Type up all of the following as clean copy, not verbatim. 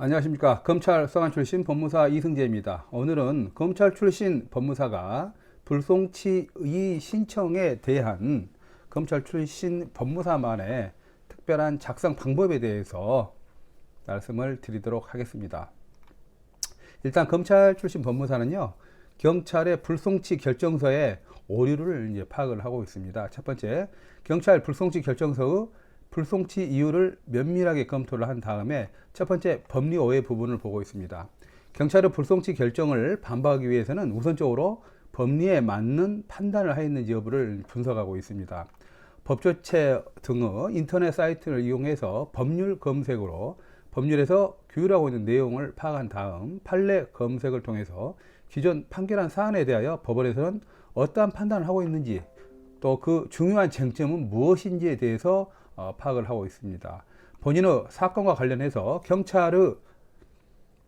안녕하십니까. 검찰 서관 출신 법무사 이승재입니다. 오늘은 검찰 출신 법무사가 불송치 의 신청에 대한 검찰 출신 법무사만의 특별한 작성 방법에 대해서 말씀을 드리도록 하겠습니다. 일단 검찰 출신 법무사는요, 경찰의 불송치 결정서에 오류를 이제 파악을 하고 있습니다. 첫 번째, 경찰 불송치 결정서의 불송치 이유를 면밀하게 검토를 한 다음에 첫 번째 법리 오해 부분을 보고 있습니다. 경찰의 불송치 결정을 반박하기 위해서는 우선적으로 법리에 맞는 판단을 하였는지 여부를 분석하고 있습니다. 법조체 등의 인터넷 사이트를 이용해서 법률 검색으로 법률에서 규율하고 있는 내용을 파악한 다음 판례 검색을 통해서 기존 판결한 사안에 대하여 법원에서는 어떠한 판단을 하고 있는지 또 그 중요한 쟁점은 무엇인지에 대해서 파악을 하고 있습니다. 본인의 사건과 관련해서 경찰의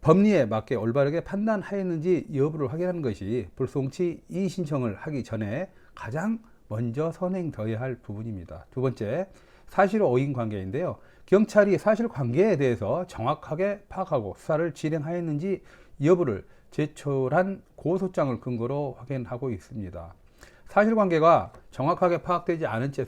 법리에 맞게 올바르게 판단하였는지 여부를 확인하는 것이 불송치 이의 신청을 하기 전에 가장 먼저 선행되어야 할 부분입니다. 두 번째, 사실 오인 관계인데요. 경찰이 사실관계에 대해서 정확하게 파악하고 수사를 진행하였는지 여부를 제출한 고소장을 근거로 확인하고 있습니다. 사실관계가 정확하게 파악되지 않은 채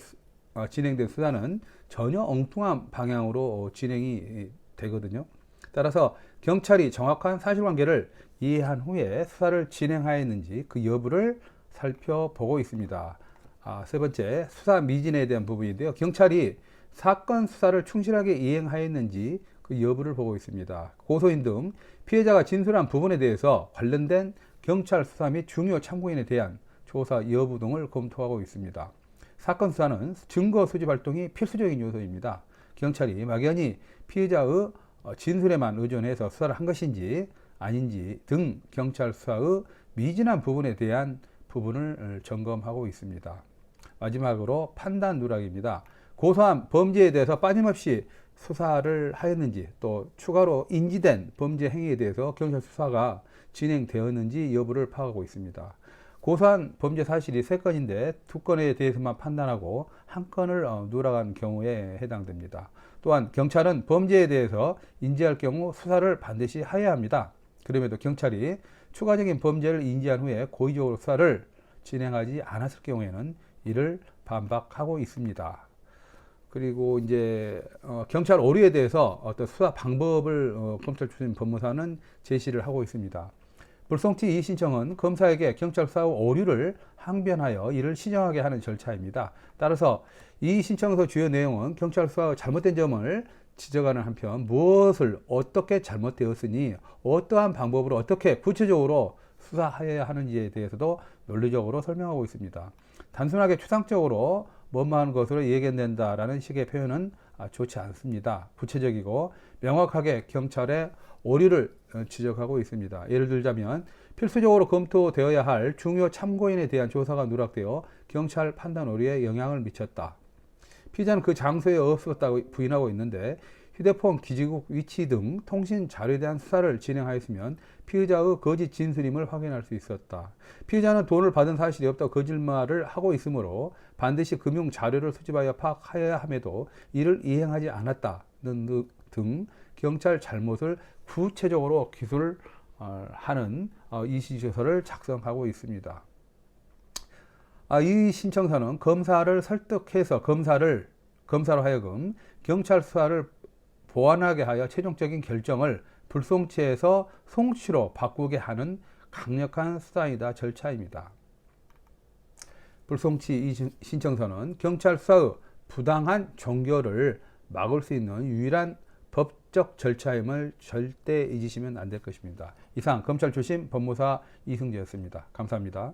진행된 수사는 전혀 엉뚱한 방향으로 진행이 되거든요. 따라서 경찰이 정확한 사실관계를 이해한 후에 수사를 진행하였는지 그 여부를 살펴보고 있습니다. 세 번째, 수사 미진에 대한 부분인데요. 경찰이 사건 수사를 충실하게 이행하였는지 그 여부를 보고 있습니다. 고소인 등 피해자가 진술한 부분에 대해서 관련된 경찰 수사 및 중요 참고인에 대한 조사 여부 등을 검토하고 있습니다. 사건 수사는 증거 수집 활동이 필수적인 요소입니다. 경찰이 막연히 피해자의 진술에만 의존해서 수사를 한 것인지 아닌지 등 경찰 수사의 미진한 부분에 대한 부분을 점검하고 있습니다. 마지막으로 판단 누락입니다. 고소한 범죄에 대해서 빠짐없이 수사를 하였는지 또 추가로 인지된 범죄 행위에 대해서 경찰 수사가 진행되었는지 여부를 파악하고 있습니다. 고소한 범죄 사실이 3건인데 2건에 대해서만 판단하고 1건을 누락한 경우에 해당됩니다. 또한 경찰은 범죄에 대해서 인지할 경우 수사를 반드시 하여야 합니다. 그럼에도 경찰이 추가적인 범죄를 인지한 후에 고의적으로 수사를 진행하지 않았을 경우에는 이를 반박하고 있습니다. 그리고 이제 경찰 오류에 대해서 어떤 수사 방법을 검찰 출신 법무사는 제시를 하고 있습니다. 불송치 이의 신청은 검사에게 경찰 수사 오류를 항변하여 이를 시정하게 하는 절차입니다. 따라서 이의 신청서 주요 내용은 경찰 수사의 잘못된 점을 지적하는 한편 무엇을 어떻게 잘못되었으니 어떠한 방법으로 어떻게 구체적으로 수사해야 하는지에 대해서도 논리적으로 설명하고 있습니다. 단순하게 추상적으로 뭐뭐하는 것으로 예견된다라는 식의 표현은 좋지 않습니다. 구체적이고 명확하게 경찰의 오류를 지적하고 있습니다. 예를 들자면 필수적으로 검토되어야 할 중요 참고인에 대한 조사가 누락되어 경찰 판단 오류에 영향을 미쳤다. 피의자는 그 장소에 없었다고 부인하고 있는데 휴대폰 기지국 위치 등 통신 자료에 대한 수사를 진행하였으면 피의자의 거짓 진술임을 확인할 수 있었다. 피의자는 돈을 받은 사실이 없다고 거짓말을 하고 있으므로 반드시 금융 자료를 수집하여 파악하여야 함에도 이를 이행하지 않았다는 등 경찰 잘못을 구체적으로 기술하는 이의신청서를 작성하고 있습니다. 이 신청서는 검사를 설득해서 검사로 하여금 경찰 수사를 보완하게 하여 최종적인 결정을 불송치에서 송치로 바꾸게 하는 강력한 수단이다 절차입니다. 불송치 신청서는 경찰 수사의 부당한 종결을 막을 수 있는 유일한 법적 절차임을 절대 잊으시면 안 될 것입니다. 이상 검찰 출신 법무사 이승재였습니다. 감사합니다.